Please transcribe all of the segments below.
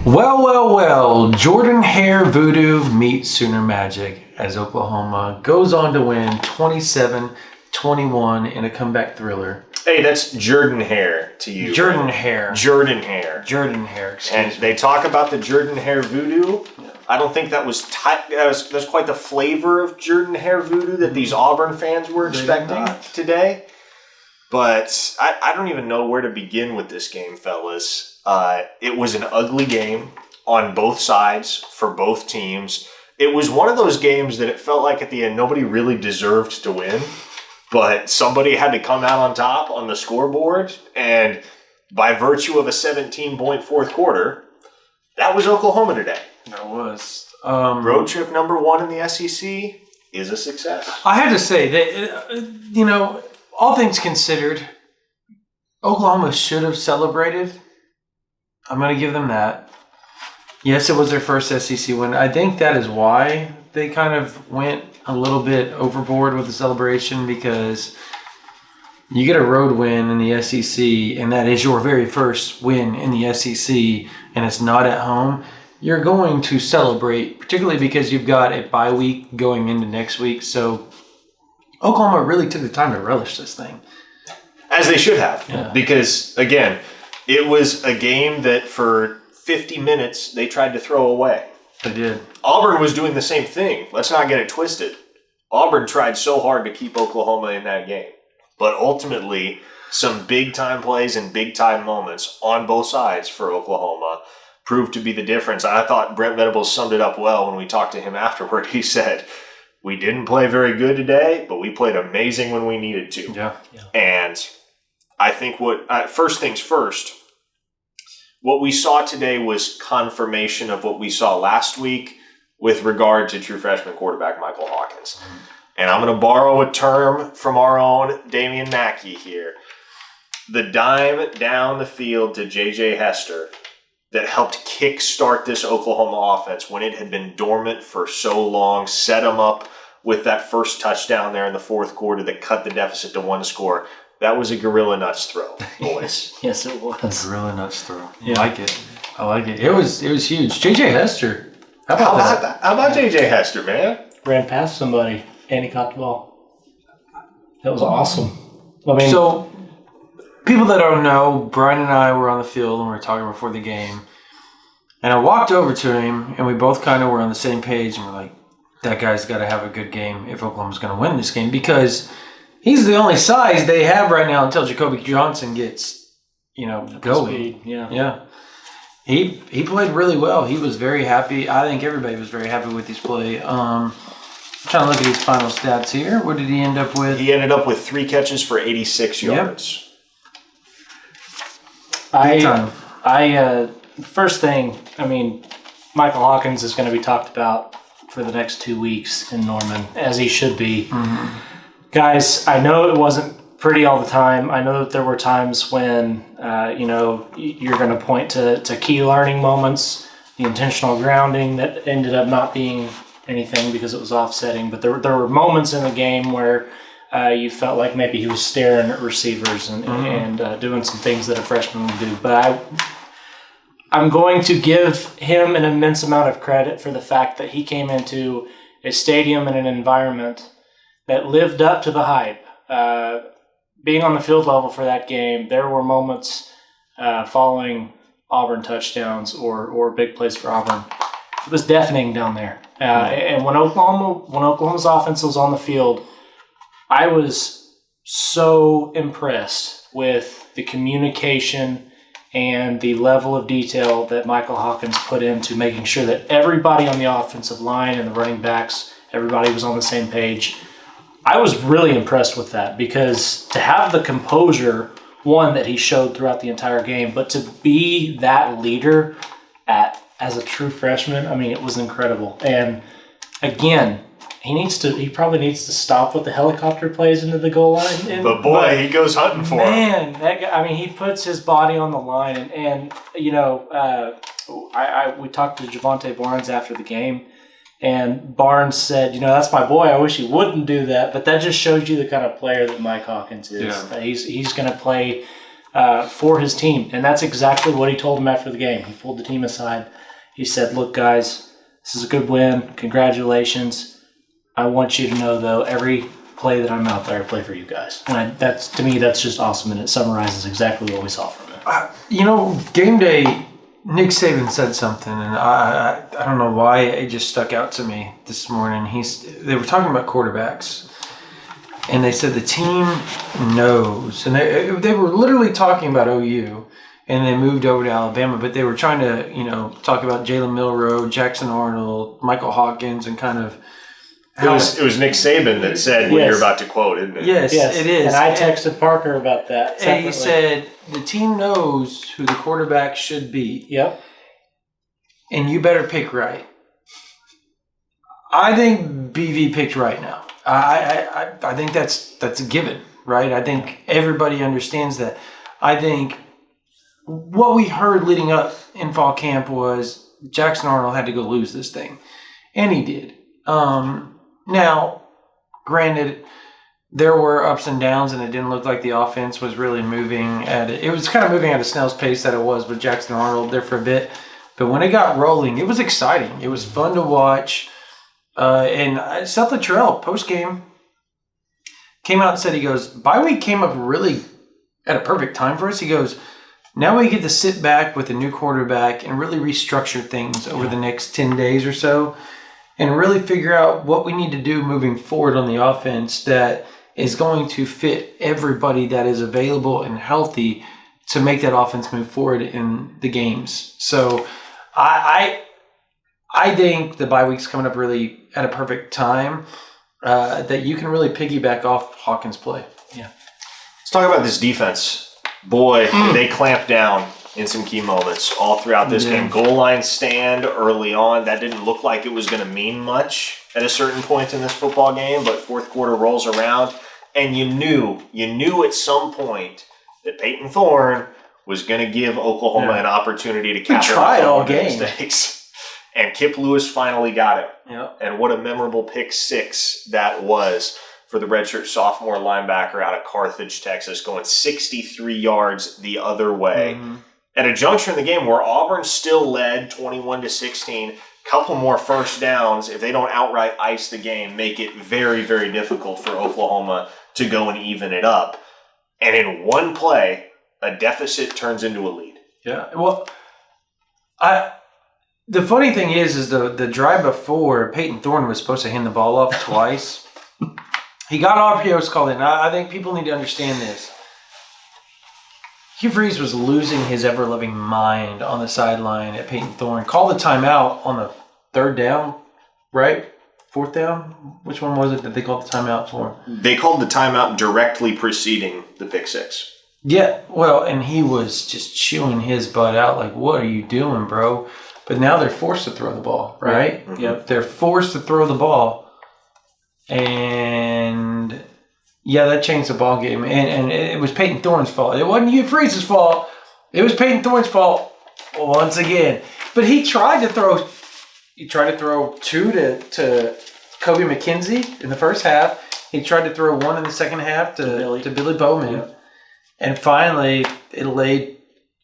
Well. Jordan Hare voodoo meets Sooner Magic as Oklahoma goes on to win 27-21 in a comeback thriller. Hey, that's Jordan Hare to you. Jordan Hare. And they talk about the Jordan Hare voodoo. I don't think that was that's quite the flavor of Jordan Hare voodoo that these Auburn fans were expecting today. But I don't even know where to begin with this game, fellas. It was an ugly game on both sides for both teams. It was one of those games that it felt like at the end nobody really deserved to win, but somebody had to come out on top on the scoreboard, and by virtue of a 17-point fourth quarter, that was Oklahoma today. That was. Road trip number 1 in the SEC is a success. I had to say that, all things considered, Oklahoma should have celebrated. I'm going to give them that. Yes, it was their first SEC win. I think that is why they kind of went a little bit overboard with the celebration, because you get a road win in the SEC, and that is your very first win in the SEC, and it's not at home. You're going to celebrate, particularly because you've got a bye week going into next week. So Oklahoma really took the time to relish this thing. As they should have, because, again, it was a game that for 50 minutes they tried to throw away. They did. Auburn was doing the same thing. Let's not get it twisted. Auburn tried so hard to keep Oklahoma in that game. But ultimately, some big-time plays and big-time moments on both sides for Oklahoma proved to be the difference. I thought Brent Venables summed it up well when we talked to him afterward. He said, we didn't play very good today, but we played amazing when we needed to. Yeah. And I think first things first, what we saw today was confirmation of what we saw last week with regard to true freshman quarterback Michael Hawkins. And I'm going to borrow a term from our own Damian Mackey here. The dime down the field to J.J. Hester that helped kickstart this Oklahoma offense when it had been dormant for so long, set them up with that first touchdown there in the fourth quarter that cut the deficit to 1 score. That was a gorilla nuts throw, boys. Yes, it was. A gorilla nuts throw. Yeah. I like it. It was huge. J.J. Hester. How about that? How about J.J. Hester, man? Ran past somebody and he caught the ball. That was awesome. So, people that don't know, Brian and I were on the field and we were talking before the game. And I walked over to him and we both kind of were on the same page and we're like, that guy's got to have a good game if Oklahoma's going to win this game, because he's the only size they have right now until Jacoby Johnson gets, going. Speed, yeah. Yeah. He played really well. He was very happy. I think everybody was very happy with his play. I'm trying to look at his final stats here. What did he end up with? He ended up with 3 catches for 86 yards. First thing, Michael Hawkins is going to be talked about for the next 2 weeks in Norman, as he should be. Mm-hmm. Guys, I know it wasn't pretty all the time. I know that there were times when, you're going to point to key learning moments, the intentional grounding that ended up not being anything because it was offsetting. But there were moments in the game where you felt like maybe he was staring at receivers and doing some things that a freshman would do. But I'm going to give him an immense amount of credit for the fact that he came into a stadium and an environment that lived up to the hype. Being on the field level for that game, there were moments following Auburn touchdowns or big plays for Auburn. It was deafening down there. And when Oklahoma's offense was on the field, I was so impressed with the communication and the level of detail that Michael Hawkins put into making sure that everybody on the offensive line and the running backs, everybody was on the same page. I was really impressed with that, because to have the composure, one, that he showed throughout the entire game, but to be that leader as a true freshman, it was incredible. And again, he probably needs to stop with the helicopter plays into the goal line. But boy, he goes hunting for him. Man, that guy, he puts his body on the line. And we talked to Javonte Barnes after the game, and Barnes said, that's my boy. I wish he wouldn't do that. But that just shows you the kind of player that Mike Hawkins is. Yeah. He's going to play for his team. And that's exactly what he told them after the game. He pulled the team aside. He said, look, guys, this is a good win. Congratulations. I want you to know, though, every play that I'm out there, I play for you guys. And to me, that's just awesome, and it summarizes exactly what we saw from him. Game day, Nick Saban said something, and I don't know why it just stuck out to me this morning. They were talking about quarterbacks, and they said the team knows, and they were literally talking about OU, and they moved over to Alabama, but they were trying to talk about Jalen Milroe, Jackson Arnold, Michael Hawkins, and kind of. It was Nick Saban that said what you're about to quote, isn't it? Yes, it is. And I texted Parker about that. And he said the team knows who the quarterback should be. Yep. And you better pick right. I think BV picked right now. I think that's a given, right? I think everybody understands that. I think what we heard leading up in fall camp was Jackson Arnold had to go lose this thing. And he did. Now, granted, there were ups and downs, and it didn't look like the offense was really moving it was kind of moving at a snail's pace that it was with Jackson Arnold there for a bit. But when it got rolling, it was exciting. It was fun to watch. And Seth Luttrell, post-game, came out and said, he goes, bye week came up really at a perfect time for us. He goes, now we get to sit back with a new quarterback and really restructure things over the next 10 days or so. And really figure out what we need to do moving forward on the offense that is going to fit everybody that is available and healthy to make that offense move forward in the games. So I think the bye week's coming up really at a perfect time that you can really piggyback off Hawkins' play. Yeah. Let's talk about this defense. Boy, they clamped down in some key moments all throughout this game. Goal line stand early on. That didn't look like it was going to mean much at a certain point in this football game, but fourth quarter rolls around, and you knew at some point that Peyton Thorne was going to give Oklahoma an opportunity to capitalize on their mistakes. And Kip Lewis finally got it. Yep. And what a memorable pick six that was for the redshirt sophomore linebacker out of Carthage, Texas, going 63 yards the other way. Mm-hmm. At a juncture in the game where Auburn still led 21-16, couple more first downs, if they don't outright ice the game, make it very, very difficult for Oklahoma to go and even it up. And in one play, a deficit turns into a lead. Yeah. Well, the funny thing is the drive before, Peyton Thorne was supposed to hand the ball off twice. He got RPOs called in. I think people need to understand this. Hugh Freeze was losing his ever-loving mind on the sideline at Peyton Thorne. Called the timeout on the third down, right? Fourth down? Which one was it that they called the timeout for? They called the timeout directly preceding the pick six. Yeah, well, and he was just chewing his butt out like, what are you doing, bro? But now they're forced to throw the ball, right? Mm-hmm. Yep, they're forced to throw the ball. And yeah, that changed the ball game. And it was Peyton Thorne's fault. It wasn't Hugh Freeze's fault. It was Peyton Thorne's fault once again. But he tried to throw two to Kobe McKenzie in the first half. He tried to throw one in the second half to Billy Bowman. Yep. And finally, it laid.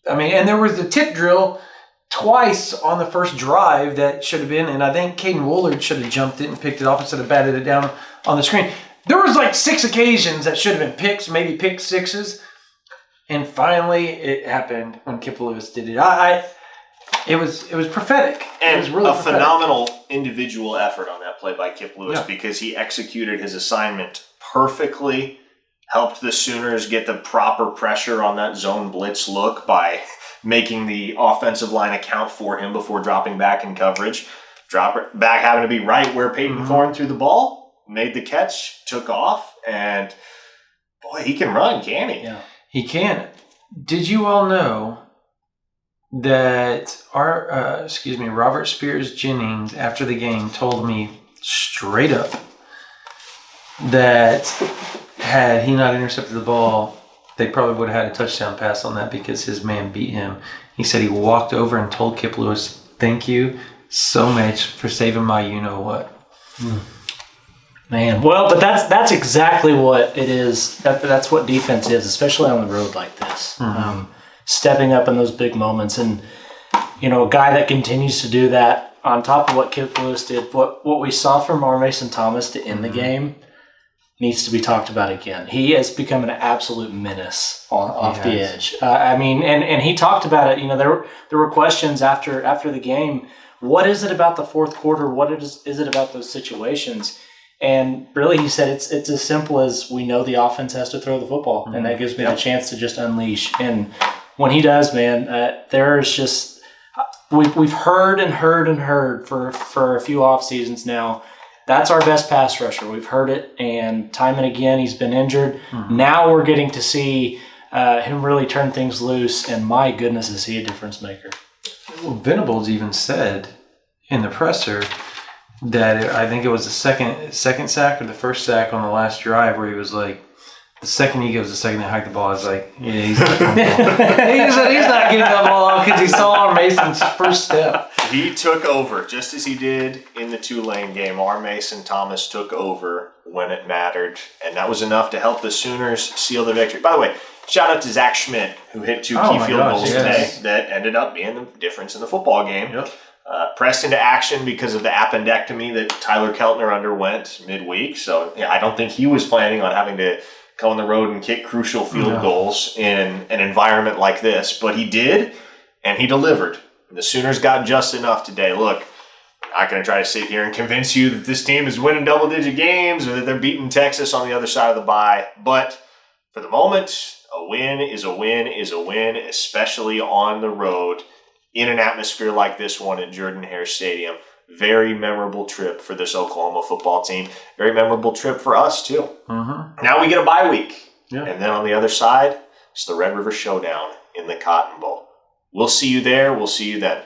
And there was the tip drill twice on the first drive that should have been, and I think Caden Woolard should have jumped it and picked it off instead of batted it down on the screen. There was like 6 occasions that should have been picks, maybe pick sixes, and finally it happened when Kip Lewis did it. It was prophetic. And it was really prophetic. Phenomenal individual effort on that play by Kip Lewis because he executed his assignment perfectly, helped the Sooners get the proper pressure on that zone blitz look by making the offensive line account for him before dropping back in coverage. Drop back having to be right where Peyton Thorne threw the ball, made the catch, took off, and boy, he can run, can't he? Yeah, he can. Did you all know that Robert Spears Jennings after the game told me straight up that had he not intercepted the ball, they probably would have had a touchdown pass on that because his man beat him. He said he walked over and told Kip Lewis, "Thank you so much for saving my you-know-what." Man, well, but that's exactly what it is. That's what defense is, especially on the road like this. Stepping up in those big moments, and a guy that continues to do that on top of what Kip Lewis did. What we saw from R. Mason Thomas to end the game needs to be talked about again. He has become an absolute menace off the edge. And he talked about it. There were questions after the game. What is it about the fourth quarter? What is it about those situations? And really, he said it's as simple as we know the offense has to throw the football, and that gives me the chance to just unleash. And when he does, man, there's just we've heard for a few off seasons now. That's our best pass rusher. We've heard it, and time and again he's been injured. Now we're getting to see him really turn things loose, and my goodness, is he a difference maker? Well, Venables even said in the presser that I think it was the second sack or the first sack on the last drive where he was like, the second he gives the second to hike the ball, I was like, yeah, he's not getting the ball off because he saw Mason's first step. He took over just as he did in the Tulane game. R. Mason Thomas took over when it mattered, and that was enough to help the Sooners seal the victory. By the way, shout out to Zach Schmidt, who hit two key field goals today that ended up being the difference in the football game. Yep. Pressed into action because of the appendectomy that Tyler Keltner underwent midweek. So I don't think he was planning on having to go on the road and kick crucial field goals in an environment like this. But he did, and he delivered. And the Sooners got just enough today. Look, I'm not going to try to sit here and convince you that this team is winning double-digit games or that they're beating Texas on the other side of the bye. But for the moment, a win is a win is a win, especially on the road in an atmosphere like this one at Jordan-Hare Stadium. Very memorable trip for this Oklahoma football team. Very memorable trip for us, too. Now we get a bye week. Yeah. And then on the other side, it's the Red River Showdown in the Cotton Bowl. We'll see you there. We'll see you then.